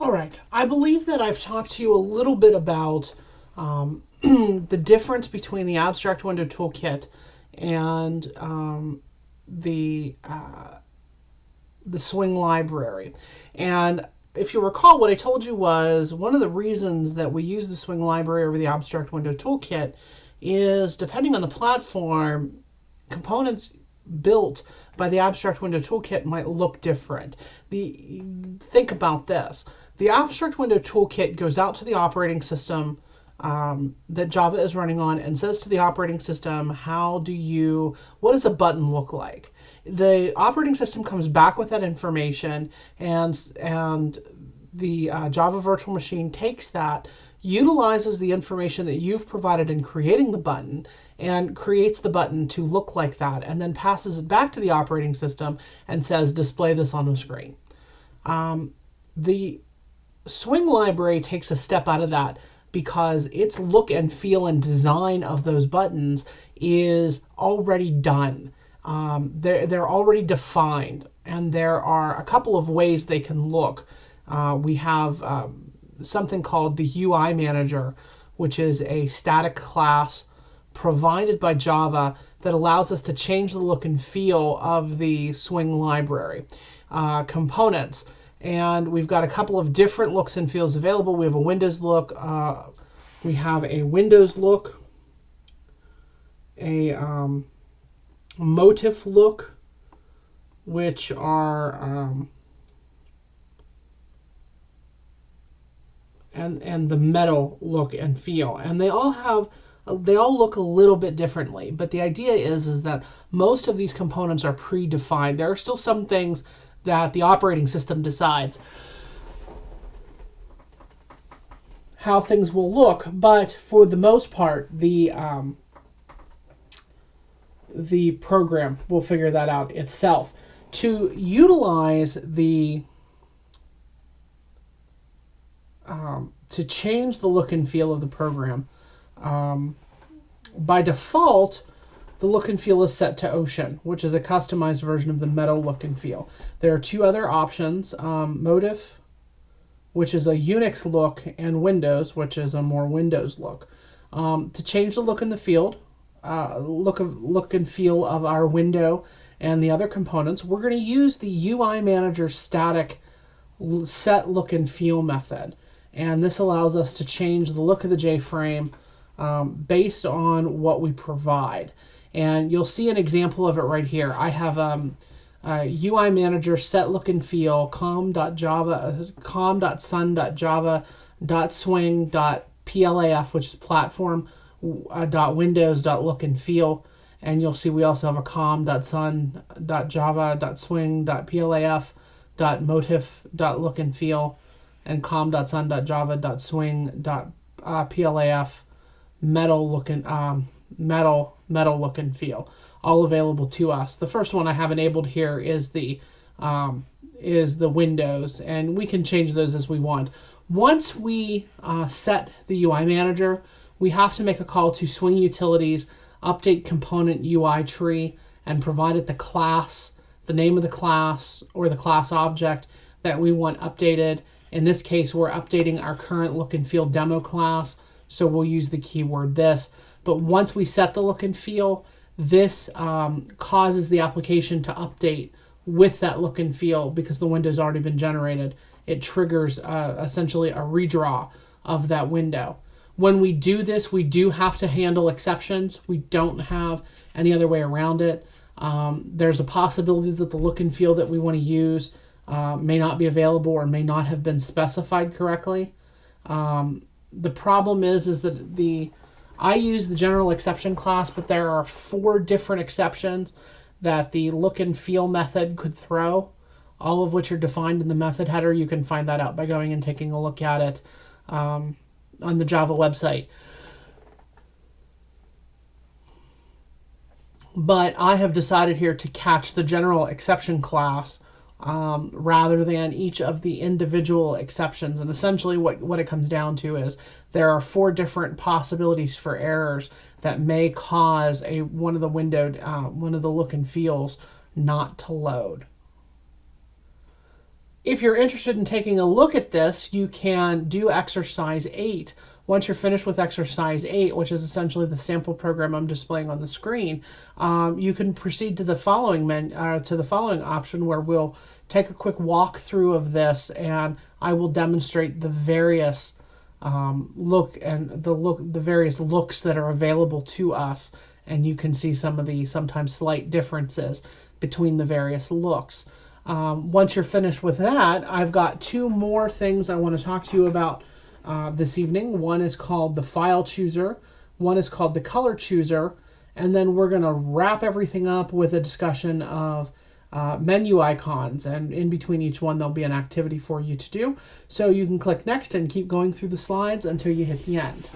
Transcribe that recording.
All right. I believe that I've talked to you a little bit about the difference between the Abstract Window Toolkit and the Swing library. And if you recall, what I told you was one of the reasons that we use the Swing library over the Abstract Window Toolkit is, depending on the platform, components built by the Abstract Window Toolkit might look different. Think about this. The Abstract Window Toolkit goes out to the operating system that Java is running on and says to the operating system, what does a button look like? The operating system comes back with that information, and the Java virtual machine takes that, utilizes the information that you've provided in creating the button, and creates the button to look like that, and then passes it back to the operating system and says, display this on the screen. The Swing library takes a step out of that because its look and feel and design of those buttons is already done. They're already defined, and there are a couple of ways they can look. We have something called the UI Manager, which is a static class provided by Java that allows us to change the look and feel of the Swing library. Components. And we've got a couple of different looks and feels available. We have a Windows look. We have a Windows look, a motif look, which are and the metal look and feel, and they all look a little bit differently. But the idea is that most of these components are predefined. There are still some things that the operating system decides how things will look, but for the most part, the program will figure that out itself. To utilize to change the look and feel of the program, by default, the look and feel is set to Ocean, which is a customized version of the metal look and feel. There are two other options, Motif, which is a Unix look, and Windows, which is a more Windows look. To change the look and the field, look and feel of our window and the other components, we're going to use the UI Manager static set look and feel method. And this allows us to change the look of the JFrame based on what we provide. And you'll see an example of it right here. I have UI Manager set look and feel com.sun.java.swing.plaf, which is platform .windows.look and feel. And you'll see we also have a com.sun.java.swing.plaf.motif.look and feel, and com.sun.java.swing.plaf metal look and all available to us. The first one I have enabled here is the Windows, and we can change those as we want. Once we set the UI Manager, we have to make a call to Swing Utilities, update component UI tree, and provide it the class, the name of the class or the class object that we want updated. In this case, we're updating our current look and feel demo class, so we'll use the keyword this. But once we set the look and feel, this causes the application to update with that look and feel because the window's already been generated. It triggers essentially a redraw of that window. When we do this, we do have to handle exceptions. We don't have any other way around it. There's a possibility that the look and feel that we want to use may not be available or may not have been specified correctly. The problem is that I use the general exception class, but there are 4 different exceptions that the look and feel method could throw, all of which are defined in the method header. You can find that out by going and taking a look at it on the Java website. But I have decided here to catch the general exception class rather than each of the individual exceptions. And essentially what it comes down to is there are 4 different possibilities for errors that may cause one of the look and feels not to load. If you're interested in taking a look at this, you can do exercise 8. Once you're finished with exercise 8, which is essentially the sample program I'm displaying on the screen, you can proceed to the following option, where we'll take a quick walkthrough of this, and I will demonstrate the various the various looks that are available to us, and you can see some of the sometimes slight differences between the various looks. Once you're finished with that, I've got 2 more things I want to talk to you about this evening. One is called the file chooser, one is called the color chooser, and then we're going to wrap everything up with a discussion of menu icons, and in between each one there'll be an activity for you to do. So you can click next and keep going through the slides until you hit the end.